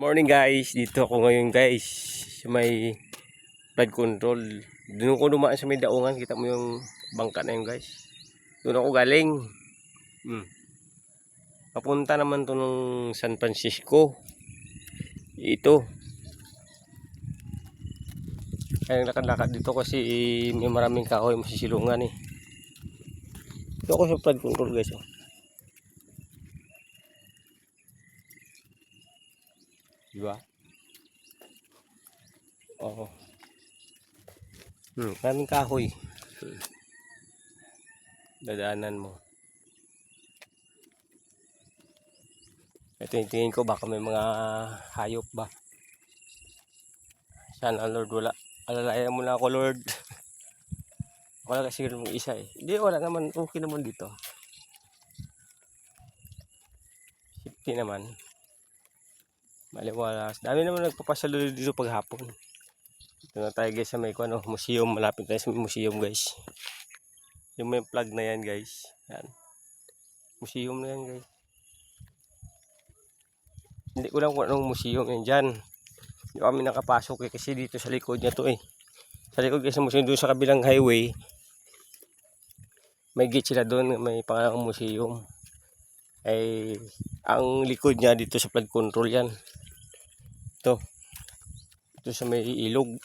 Morning guys, dito ako ngayon guys sa may flood control. Doon ko dumaan sa may daungan, kita mo yung bangka na yun guys. Doon ako galing. Papunta naman to ng San Francisco. Ito. Kaya lakad-lakad dito kasi may maraming kahoy masisilungan eh. Dito ako sa flood control guys. Oh. Diba? Oo. Maraming kahoy. Dadaanan mo. Ito yung tingin ko, baka may mga hayop ba. Sana Lord wala. Alalayan mo na ako Lord. Wala kasi mong isa eh. Hindi, wala naman. Okay naman dito. Safety naman. Maliwalas. Dami naman nagpapasalulo dito paghapon. Ito na tayo guys sa may museum. Malapit tayo sa museum guys. Yung may flag na yan guys. Yan. Museum na yan guys. Hindi ko lang kung anong museum yan dyan. Hindi kami nakapasok eh. Kasi dito sa likod niya to eh. Sa likod guys ng museum doon sa kabilang highway. May gate sila doon. May pangalang museum. Ay ang likod niya dito sa flood control yan. Ito sa may ilog.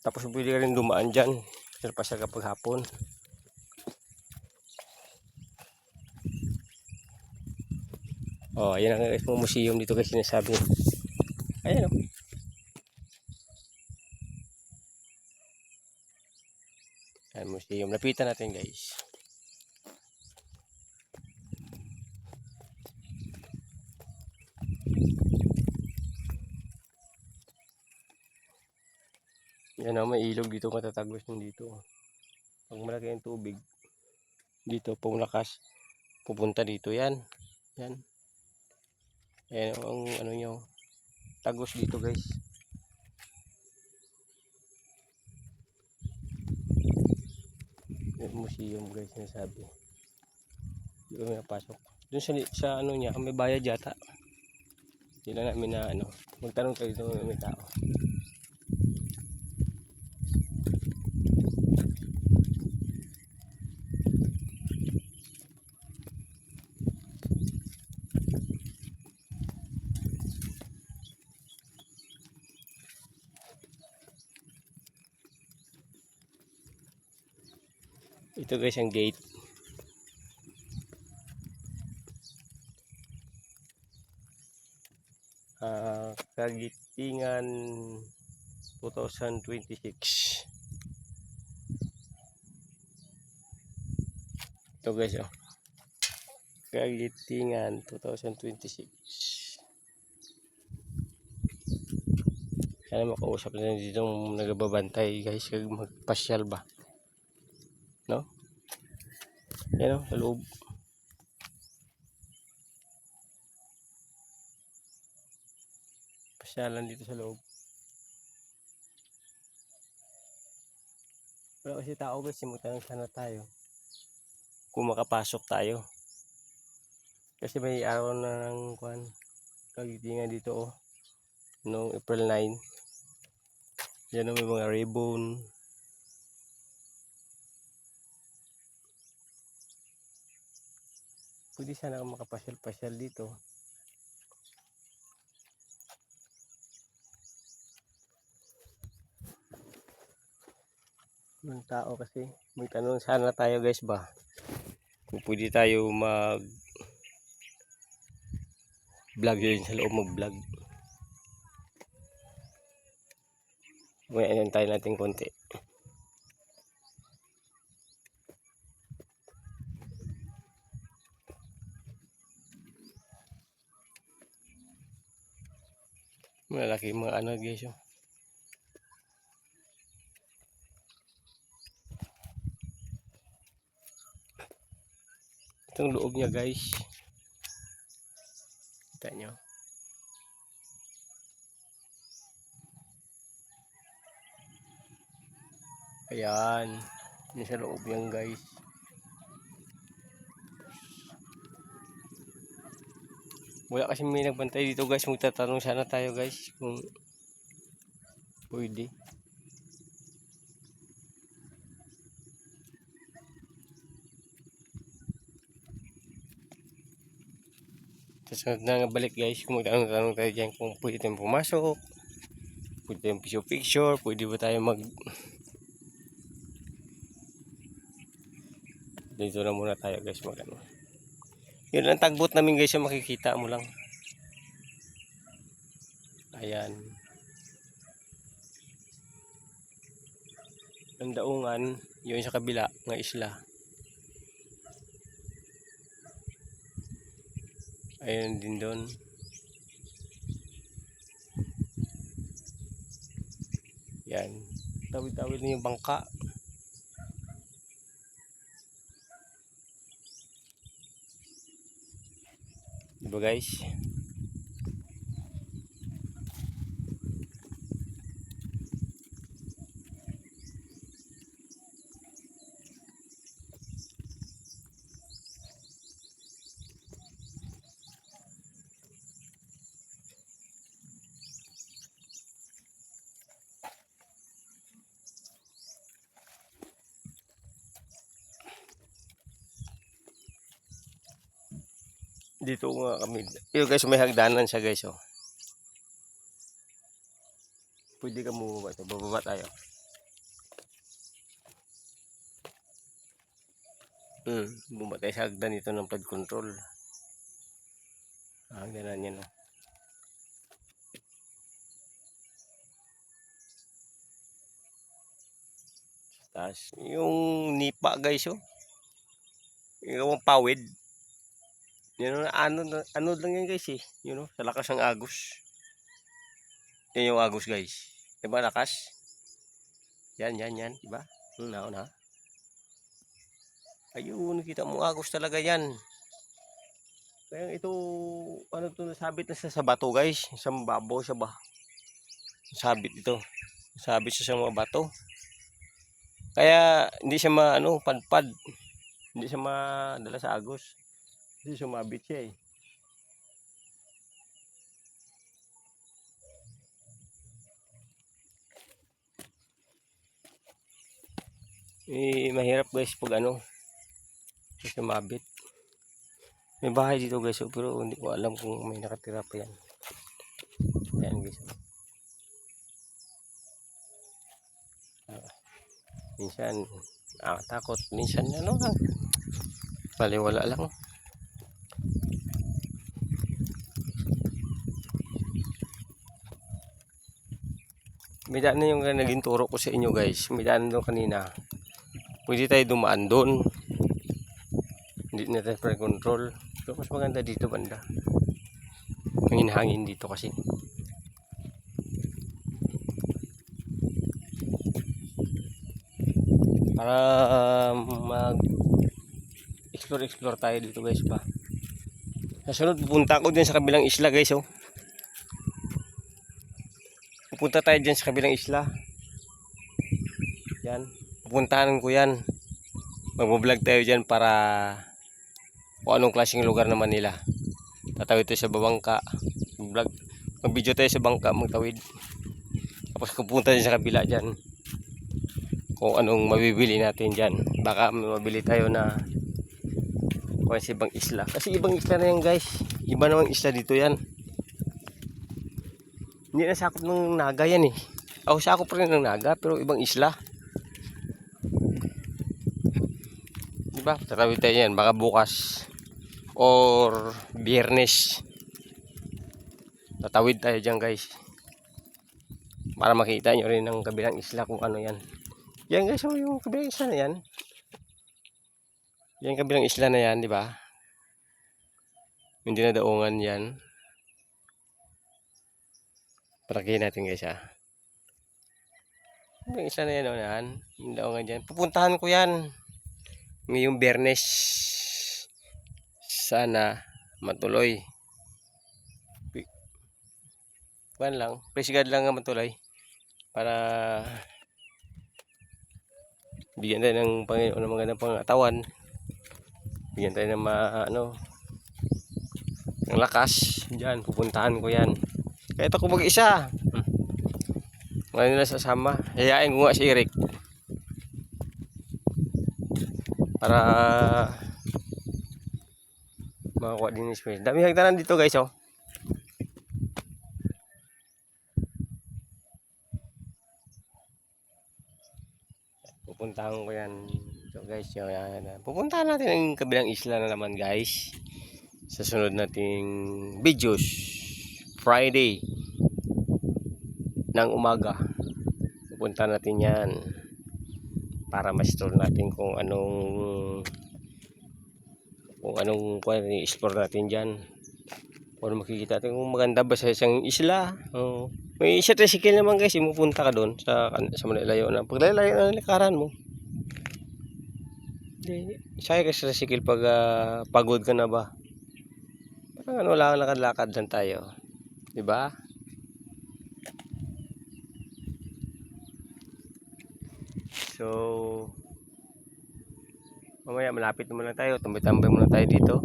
Tapos pwede ka rin dumaan dyan. Sila siya kapag hapon. Oh, ayan ang guys, mga museum dito guys sinasabi. Ayan oh. Ayan, museum. Lapitan natin guys. Yan o, may ilog dito, matatagos yung dito. Pag malaki yung tubig, dito, pag malakas, pupunta dito yan. Yan. Ayan ang ano nyo, tagos dito guys. Yung museum guys, sinasabi. Hindi kami napasok. Doon sa ano niya, may bayad yata. Hindi lang namin na ano, magtanong kayo dito may tao. Ito guys ang gate. Kagitingan 2026. Ito guys oh. Kagitingan 2026. Sana makausap na dito ng nagbabantay guys kag magpasyal ba. No? Yan o, sa loob. Pasyalan dito sa loob. Wala kasi tao guys, simutanong sana tayo. Kung makapasok tayo. Kasi may araw na ng kagitingan dito oh. Noong April 9. Yan o, may mga ribbon. Pwede sana makapasyal-pasyal dito. Ng tao kasi. Magtanong sana tayo guys ba. Kung pwede tayo mag vlog yun sa loob mag-vlog. Ngayon tayo natin konti. Malaki mga ano guys oh. Itong loob niya guys. Kita nyo. Ayan. Yan sa loob yan guys. Wala kasi may nagbantay dito guys. Magtatanong sana tayo guys kung pwede. Tapos na balik guys, kung magtanong tayo dyan kung pwede tayong pumasok, pwede tayong picture, pwede ba tayo dito na muna tayo guys magano. Yun ang tagbot namin guys, yung makikita mo lang. Ayan. Ang daungan, yun sa kabila ng isla. Ayun din doon. Yan. Tawid-tawid na yung bangka. Diba guys? Dito nga kami. Yo guys, may hagdanan siya guys oh. Pwede ka bumaba ito. Bababa tayo. Bumaba tayo sa hagdan ito ng flood control. Hagdanan yan oh. Tapos yung nipa guys oh. Yung pawid. Yun, ano lang yan guys eh. You know, sa lakas ng agos. Yan yung agos guys. Diba lakas? Yan. Diba? Na. Ayun, kita mo agos talaga yan. Kaya ito, ano to nasabit na sa bato guys. Sa babaw siya ba? Sabit ito. Sabit siya sa mga bato. Kaya hindi siya padpad. Hindi siya madala sa agos. Kasi sumabit siya eh. Mahirap guys pag sumabit. May bahay dito guys pero hindi ko alam kung may nakatira pa yan. Ayan guys. Minsan takot. Minsan lang. Baliwala lang. May daan na yung naging turo ko sa inyo guys. May daan doon kanina. Pwede tayo dumaan doon. Hindi na tayo pre-control. Pero mas maganda dito banda. Hangin-hangin dito kasi. Para mag-explore tayo dito guys pa. Nasunod pupunta ako din sa kabilang isla guys oh. Pupunta tayo dyan sa kabilang isla. Yan. Pupuntahan ko yan. Mag-vlog tayo dyan para kung anong klaseng lugar naman nila. Tatawid tayo sa babangka. Mag-video tayo sa bangka. Magtawid. Tapos pupunta dyan sa kabila dyan. Kung anong mabibili natin dyan. Baka mabili tayo na kung sa ibang isla. Kasi ibang isla na yan guys. Iba namang isla dito yan. Hindi na sakop ng Naga yan eh. Ako sakop rin ng Naga pero ibang isla. Diba? Tatawid tayo yan. Baka bukas or Biyernes. Tatawid tayo dyan guys. Para makita nyo rin ng kabilang isla kung ano yan. Yan guys, oh, yung kabilang isla na yan. Yan kabilang isla na yan, di ba? Yung dinadaungan yan. Parakihin natin guys ha. Yung isla na yan, oh, yan. Yung daungan dyan. Pupuntahan ko yan. Ngayong Biyernes. Sana matuloy. Kuan lang. Praise God lang nga matuloy. Para bigyan tayo ng Panginoon ng magandang pangatawan. Bigyan tayo ng Ang lakas. Diyan, pupuntahan ko yan. Kahit ako mag-isa. Wala nila sasama. Hayain ko nga si Eric. Para makakuha din yung space. Dami hagdanan dito guys, oh. Pupuntahan ko yan. So guys, yan. Pupuntahan natin ang kabilang isla na naman guys. Sa sunod nating videos. Friday ng umaga. Pupunta natin yan. Para ma-store natin kung anong i-explore natin dyan. Kung makikita natin kung maganda ba sa isang isla. May isa tricycle naman guys, pupunta ka doon sa Manilayo na. Pag lalayo na likaran mo. Saya ka sa tricycle pag pagod ka na ba. Parang wala kang lakad-lakad dyan tayo. Diba? So, mamaya malapit naman lang tayo. Tambay-tambay muna tayo dito.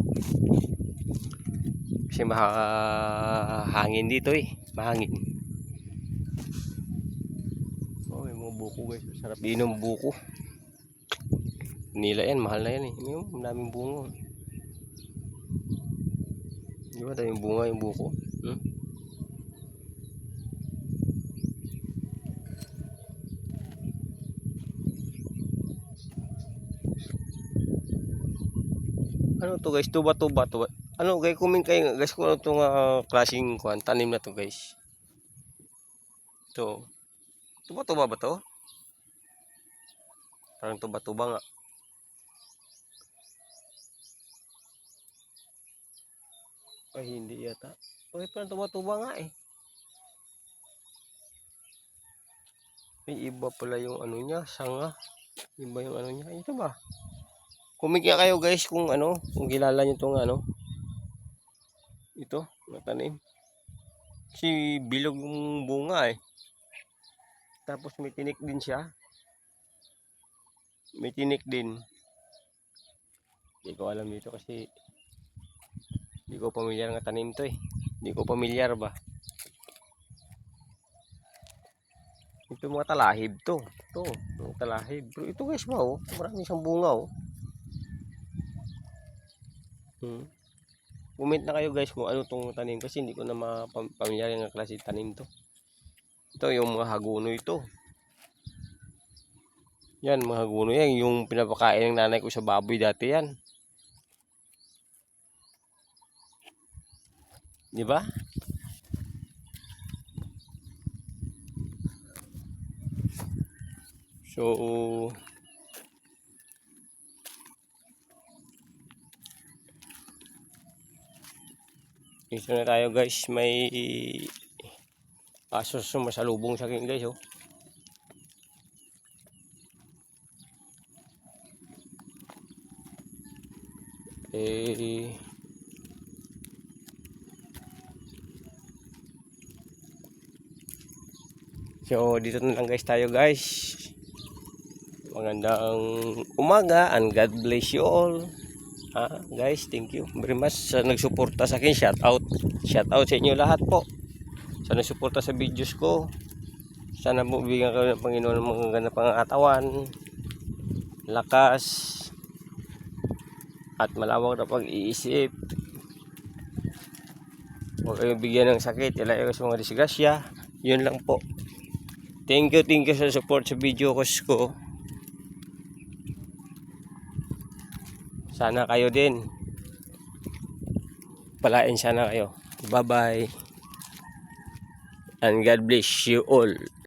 Kasi mahangin dito eh. Mahangin. Oh, may mga buko guys. Sarap inom buko. Nila yan. Mahal na yan eh. Yung daming bunga. Di ba daming bunga yung buko? Ano to guys? Tuba-tuba. Ano guys? Comment kayo guys kung ano itong klaseng tanim na to guys. Ito. Tuba-tuba ba to? Parang tuba-tuba nga. Ay hindi yata. Okay, parang tuba-tuba nga eh. May iba pala yung ano niya. Sanga. Iba yung ano niya. Ito ba? Comment nga kayo guys kung kung kilala nyo itong ito, natanim. Kasi bilog yung bunga eh. Tapos may tinik din siya. May tinik din. Hindi ko alam dito kasi hindi ko pamilyar ng tanim to eh. Hindi ko pamilyar ba. Ito mga talahib to. Ito, mga talahib. Pero ito guys ba oh, marami siyang bunga oh. Comment na kayo guys kung ano tong tanim kasi hindi ko na mapamilyar ng klase tanim to. Ito yung mga haguno ito. Yan mga haguno yan, yung pinapakain ng nanay ko sa baboy dati yan. Di ba? So dito na tayo guys, may asos masalubong sa akin guys oh. So dito na lang guys tayo guys. Magandang umaga and God bless you all. Guys, thank you very much sa nagsuporta sa akin. Shout out sa inyo lahat po sa nagsuporta sa videos ko. Sana po bigyan kayo ng Panginoon ng magandang pangangatawan, lakas at malawak na pag-iisip. Huwag kayong bigyan ng sakit, ilayo sa mga disgrasya. Yun lang po. Thank you sa support sa video ko. Sana kayo din. Palain sana kayo. Bye-bye. And God bless you all.